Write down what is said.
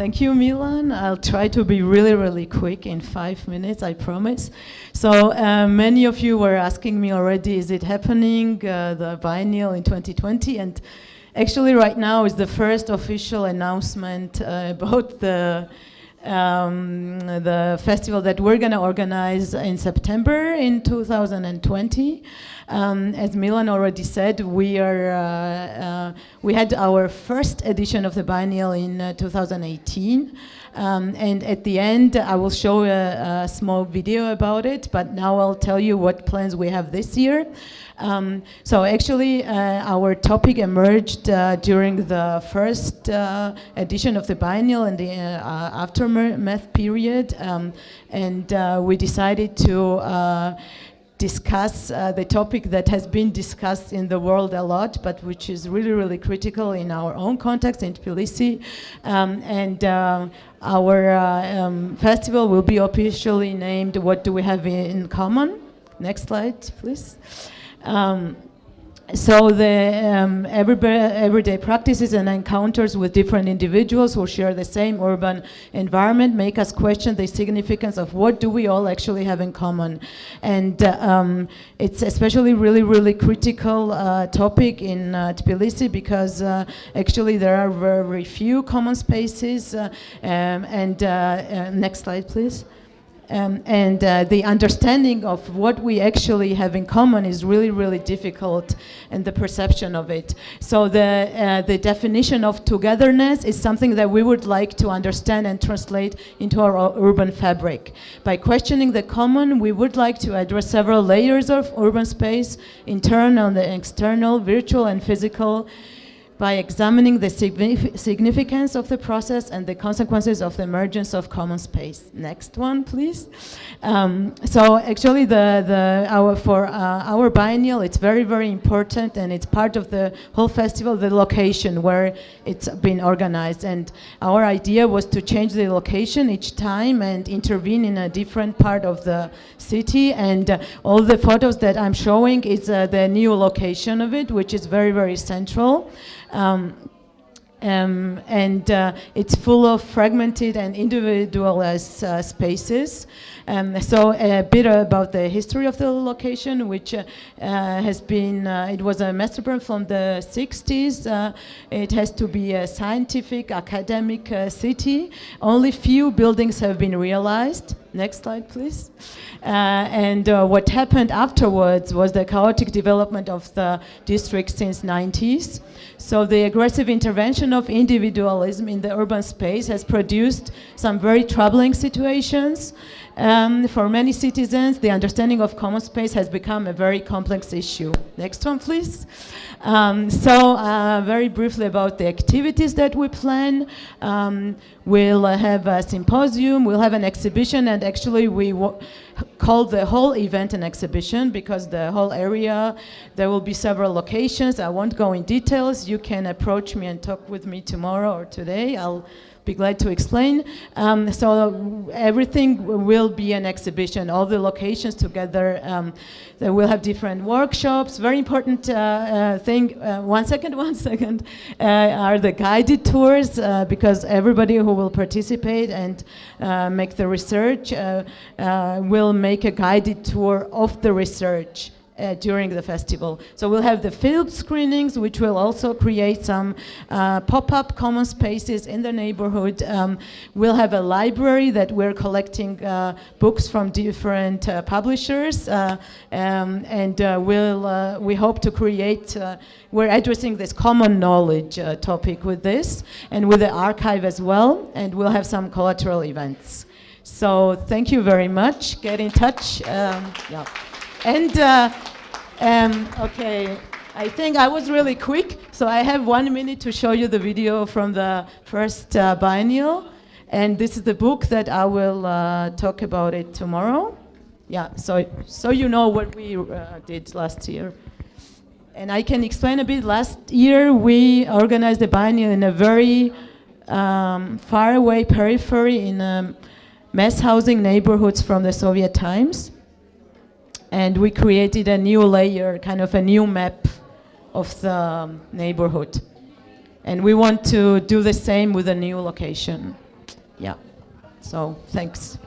Thank you, Milan. I'll try to be really, really quick in 5 minutes, I promise. So many of you were asking me already, is it happening, the biennial in 2020? And actually right now is the first official announcement about the festival that we're going to organize in September in 2020. As Milan already said, we had our first edition of the biennial in 2018. And at the end, I will show a small video about it, but now I'll tell you what plans we have this year. So actually, our topic emerged during the first edition of the biennial and the aftermath period, and we decided to discuss the topic that has been discussed in the world a lot, but which is really, really critical in our own context in Tbilisi. Our festival will be officially named What Do We Have in Common? Next slide, please. So the everyday practices and encounters with different individuals who share the same urban environment make us question the significance of what do we all actually have in common. And it's especially really, really critical topic in Tbilisi because actually there are very few common spaces. Next slide, please. The understanding of what we actually have in common is really, really difficult, and the perception of it. So the definition of togetherness is something that we would like to understand and translate into our urban fabric. By questioning the common, we would like to address several layers of urban space, internal and external, virtual and physical, by examining the significance of the process and the consequences of the emergence of common space. Next one, please. So actually, for our biennial, it's very, very important, and it's part of the whole festival, the location where it's been organized. And our idea was to change the location each time and intervene in a different part of the city. And all the photos that I'm showing is the new location of it, which is very, very central. It's full of fragmented and individualized spaces. So a bit about the history of the location, which has been, it was a master plan from the 60s. It has to be a scientific, academic city. Only few buildings have been realized. Next slide, please. What happened afterwards was the chaotic development of the district since 90s. So the aggressive intervention of individualism in the urban space has produced some very troubling situations. For many citizens, the understanding of common space has become a very complex issue. Next one, please. Very briefly about the activities that we plan. We'll have a symposium, we'll have an exhibition, and actually we call the whole event an exhibition because the whole area, there will be several locations. I won't go in details. You can approach me and talk with me tomorrow or today. I'll be glad to explain. So everything will be an exhibition, all the locations together. They will have different workshops. Very important thing, one second, are the guided tours, because everybody who will participate and make the research will make a guided tour of the research during the festival. So we'll have the film screenings, which will also create some pop-up common spaces in the neighborhood. We'll have a library that we're collecting books from different publishers, we hope to create, we're addressing this common knowledge topic with this, and with the archive as well, and we'll have some collateral events. So thank you very much. Get in touch. Yeah. Okay, I think I was really quick, so I have 1 minute to show you the video from the first biennial, and this is the book that I will talk about it tomorrow. Yeah, so you know what we did last year. And I can explain a bit. Last year we organized the biennial in a very far away periphery in mass housing neighborhoods from the Soviet times. And we created a new layer, kind of a new map of the neighborhood. And we want to do the same with a new location. Yeah. So thanks.